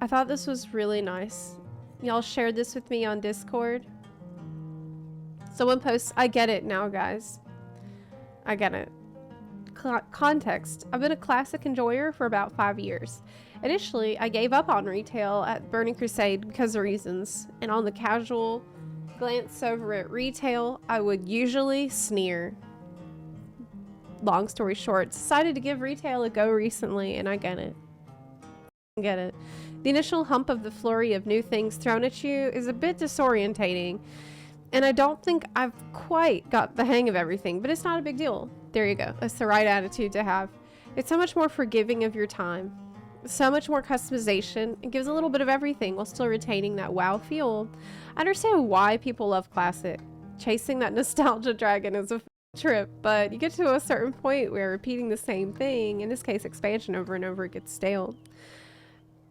I thought this was really nice. Y'all shared this with me on Discord. Someone posts, I get it now, guys. I get it. Context. I've been a classic enjoyer for about 5 years. Initially, I gave up on retail at Burning Crusade because of reasons, and on the casual glance over at retail, I would usually sneer. Long story short, decided to give retail a go recently, and I get it. I get it. The initial hump of the flurry of new things thrown at you is a bit disorientating, and I don't think I've quite got the hang of everything, but it's not a big deal. There you go. That's the right attitude to have. It's so much more forgiving of your time. So much more customization. It gives a little bit of everything while still retaining that wow feel. I understand why people love classic. Chasing that nostalgia dragon is a trip, but you get to a certain point where repeating the same thing, in this case expansion over and over, gets stale.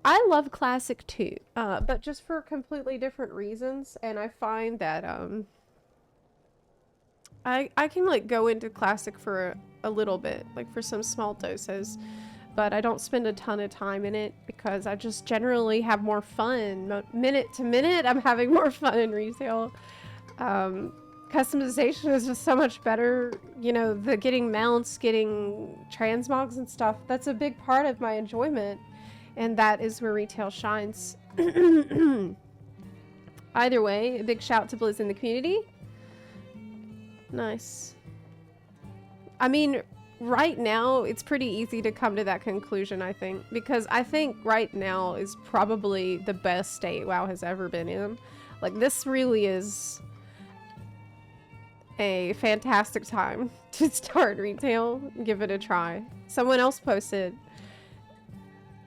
I love classic too, but just for completely different reasons, and I find that I can like go into classic for a little bit, like for some small doses, but I don't spend a ton of time in it because I just generally have more fun. Minute to minute, I'm having more fun in retail. Customization is just so much better. You know, the getting mounts, getting transmogs and stuff, that's a big part of my enjoyment. And that is where retail shines. Either way, a big shout to Blizz in the community. Nice. I mean, right now, it's pretty easy to come to that conclusion, I think. Because I think right now is probably the best state WoW has ever been in. Like, this really is a fantastic time to start retail. Give it a try. Someone else posted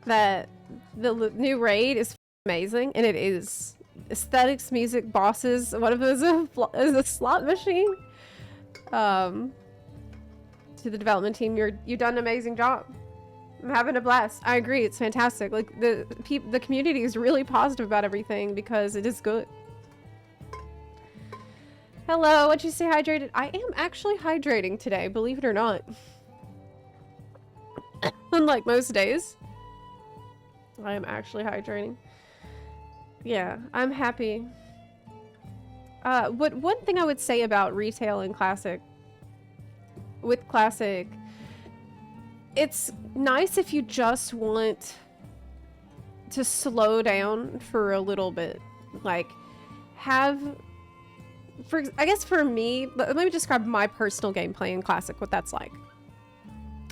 that the new raid is amazing, and it is. Aesthetics, music, bosses. One of those is a slot machine. To the development team, you've done an amazing job. I'm having a blast. I agree, it's fantastic. Like the community is really positive about everything because it is good. Hello, what'd you say? Hydrated? I am actually hydrating today, believe it or not. Unlike most days. I am actually hydrating. Yeah, I'm happy. One thing I would say about retail and classic, with classic, it's nice if you just want to slow down for a little bit. Like, I guess for me, let me describe my personal gameplay in classic, what that's like.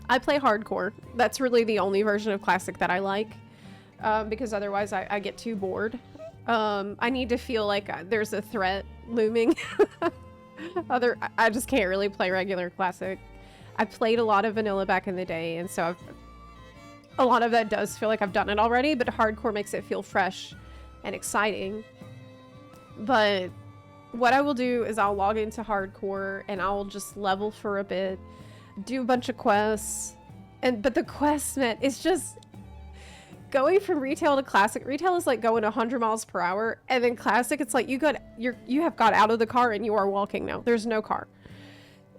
I play hardcore. That's really the only version of classic that I like. Because otherwise I get too bored. I need to feel like there's a threat looming. I just can't really play regular classic. I played a lot of vanilla back in the day, and so a lot of that does feel like I've done it already, but hardcore makes it feel fresh and exciting. But what I will do is I'll log into hardcore and I'll just level for a bit, do a bunch of quests, but the quest, man, it's just going from retail to classic. Retail is like going 100 miles per hour, and then classic, it's like you have got out of the car and you are walking now. There's no car.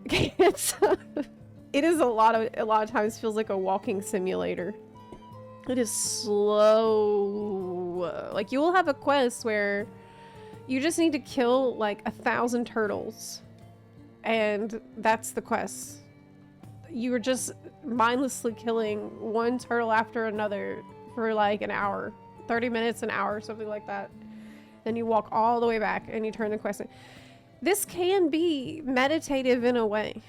Okay, it is a lot of times feels like a walking simulator. It is slow. Like, you will have a quest where you just need to kill like 1,000 turtles, and that's the quest. You were just mindlessly killing one turtle after another for like an hour, 30 minutes, an hour, something like that. Then you walk all the way back and you turn the quest in. This can be meditative in a way.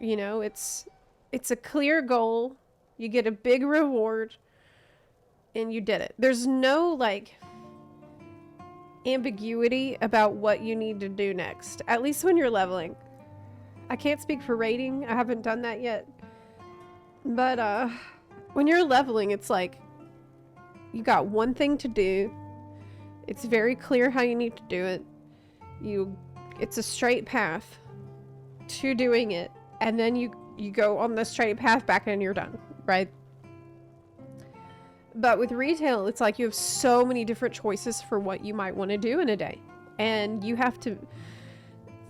You know, it's a clear goal. You get a big reward and you did it. There's no like ambiguity about what you need to do next, at least when you're leveling. I can't speak for raiding. I haven't done that yet. But when you're leveling, it's like you got one thing to do. It's very clear how you need to do it. It's a straight path to doing it, and then you go on the straight path back and you're done, right? But with retail, it's like you have so many different choices for what you might want to do in a day, and you have to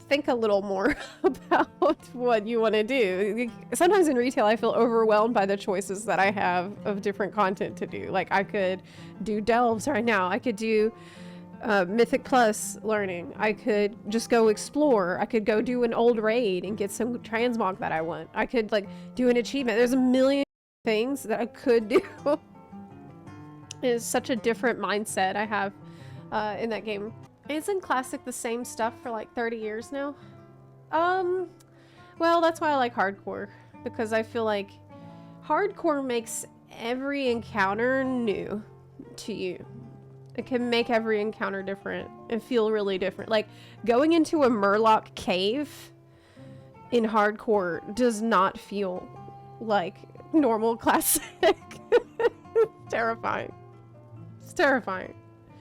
think a little more about what you want to do. Sometimes in retail, I feel overwhelmed by the choices that I have of different content to do. Like I could do delves right now. I could do Mythic Plus learning. I could just go explore. I could go do an old raid and get some transmog that I want. I could like do an achievement. There's a million things that I could do. It's such a different mindset I have in that game. Isn't Classic the same stuff for like 30 years now? Well, that's why I like Hardcore, because I feel like Hardcore makes every encounter new to you. It can make every encounter different and feel really different. Like going into a Murloc cave in Hardcore does not feel like normal Classic. Terrifying. It's terrifying.